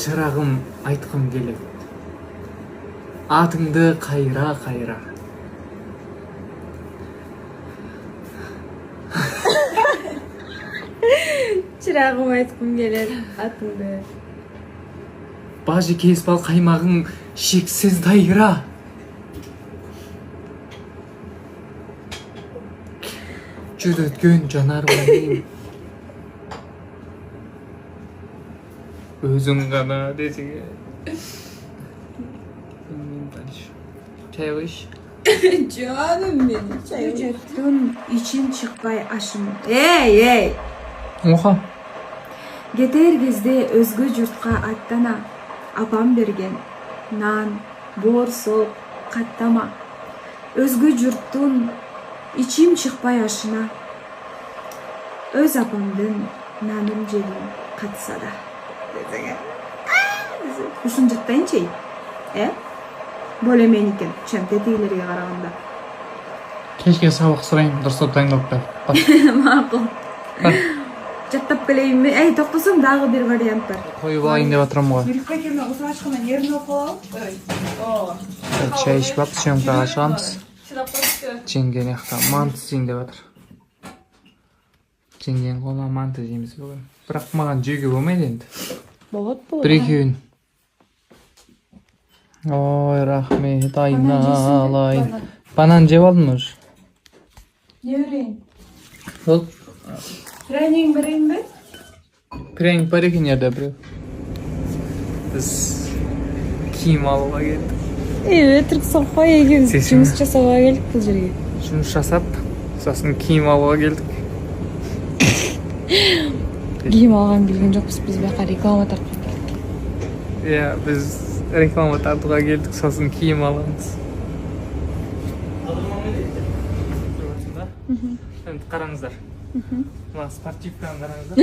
Чырагым, айткым келет. Атыңды кайра. Чырагым айткым келет, атыңды. Бажы кеспал каймагың шексиз дайыра. Жүдөткөн жанарым өзүң гана десең. Чай коюш. Canım benim. Çocukluğun için çıkpay aşım. Ey! Оха. Кетер кезде өзгө журтка аттана. Апам берген нан, бор, сол, каттама. Өзгө журттун ичим чыкпай ашына. Өз апамдын нанын жегим катса да. Ушун жаттайынчы? Боле мен экен, чемтетигилерге караганда. Кешке сабак сурайм, дурсуп дайындалып кел. Макул. Жаттап келейинби? Эй, токтосоң дагы бир вариант бар. Коюп алайын деп атырам го. Юрикка келме, осу ачкандан эрин окуп алып. Чай ичип алып, съемкага чыгабыз. Чыдап коюшту. Жеңген якта манты жейин деп атыр. Жеңген колуна манты жеймиз бүгүн. Бирок мага жөөгө болбойт энди. Болот. Бир экөүн. Ой, рахмет, айналайын. Банан жеп алдым уже. Не берейин? Ол Пряник берейинби? пряник бар экен жерде бирөө. Биз кийим алууга келдик. Өтірік соқпай екеуміз Сесің. жұмыс жасауға келдік бұл жерге. Жұмыс жасап, сосын кийим алууга келдік. Киім алған келген жоқпыз, біз бияққа реклама тартқан келдік. Иә, біз реклама тартууга келдік, сосын кийим аламыз. Енді қараңыздар. Мына спортивканы қараңыздар.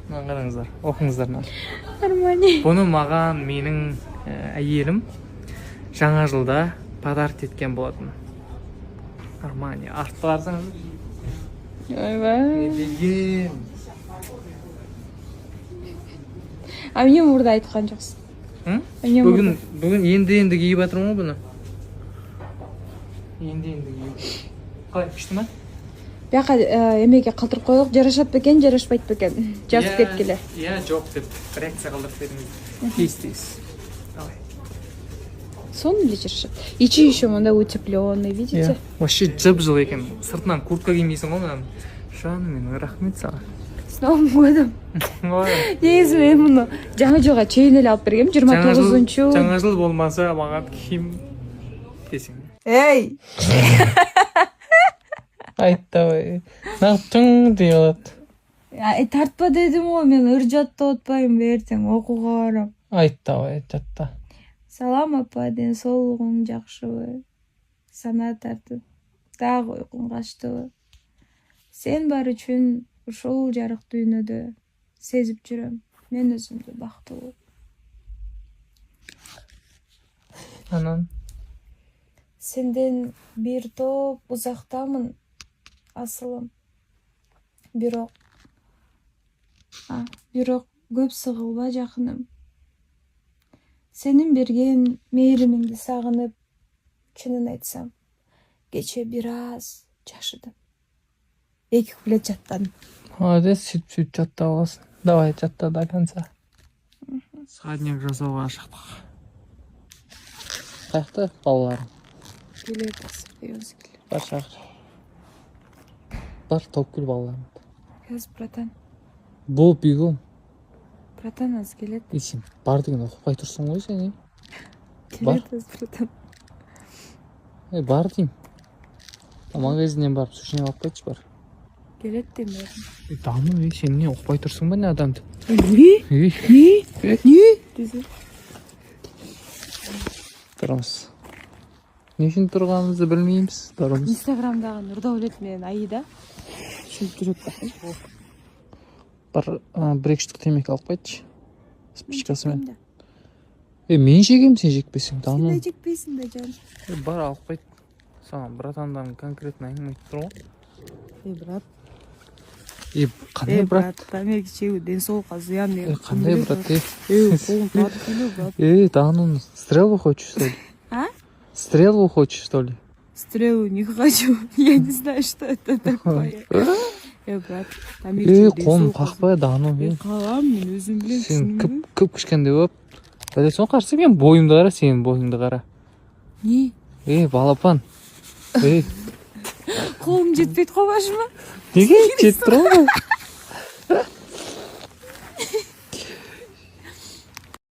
Мына қараңыздар, оқыңыздар мына. Армани. Бұны маған менің әйелім жаңа жылда подарок еткен болатын. Армани, артты қарасаңыз. Ойбай. Деген. А мне мұрда айтқан жоқсың. Бүгін енді киіп жатырмын ғой бұны. Енді киіп. Қалай, күшті ма? Бияққа емеге қалтырып қойдық, жарашат бекен, жарашпайт бекен. Жазып кеткелі. Иә, жоқ деп реакция қалдырып беріңіз. Тез. Давай. Соны ли жарашат? Ичи еще мында утепленный, видите? Вообще жып-жылы екен. Сыртынан куртка кимейсің ғой мынаны. Жаным, рахмет саған. С Новым годом. Негізі мен мұны жаңа жылға чейін еле алып бергем, 29-ші. Жаңа жыл болмаса маған киім десең. Эй! Айт давай. Нақтың дей алады. Тартпа дедім ғой, мен ұржатты отпайым бертең оқуға барам. Айт давай, жатта. Салам апа, денсаулығың жақшыбы. Сана тартып, дағы ұйқың қаштыбы. Сен бар үшін ушул жарық дүйнөдө сезип жүрөм. Мен өзүмдү бактылуу. Анан Сенден бир топ узактамын, асылым. Бирок көп сыгылба жакыным. Сенин берген мээримиңди сагынып, чынын айтсам, кече бир аз жашыдым. 2 куплет жаттадым. Молодец, сөйтіп жатта боласың. Давай, жатта до конца. Садник жасауға шықтық. Қаяқты балаларым? Келеді, өзі келеді. Бар шақыр. Бар, тауып кел балаларым. Аз, братан. Бұл бүйгім. Братан, аз келеді. Сен бар деген оқпай тұрсың ғой сен. Келеді, аз, братан. Бар дейм. Магазиннен барып сушини алып қайтшы бар. Келеді дейм бәрін. Дамы, сен не оқпай тұрсың ба не адамды? Не? Десе. Тұрмыз. Не үшін тұрғанымызды білмейміз. Тұрмыз. Инстаграмдағы Нұрдәулет мен Аида. Шүліп жүреді бақын. Бар, бір-екі штук темекі алып қайтшы. Спичкасымен. Мен жегем, сен жекпесің. Сен де жекпейсің бе, жан? Бар, алып қайт. Саған братандан конкретно әңгіме айтып тұр ғой. Брат. Кандай брат? Тамеки чегүү ден соолукка зыян менен. Кандай брат? Колуң татып келе, брат. Да ну, стрелу хочешь, что ли? А? Стрелу хочешь, что ли? Стрелу не хочу. Я не знаю, что это такое. Брат, тамеки Колун какпай да ну. Калам мен өзүм билем, Сен түшүнүңбү? көп кичкенде болуп. Элесиң каршы мен боюмду кара, сенин боюңду кара. Не? Балапан. Колум жетпейт калбашмы? Неге жетип турбайбы?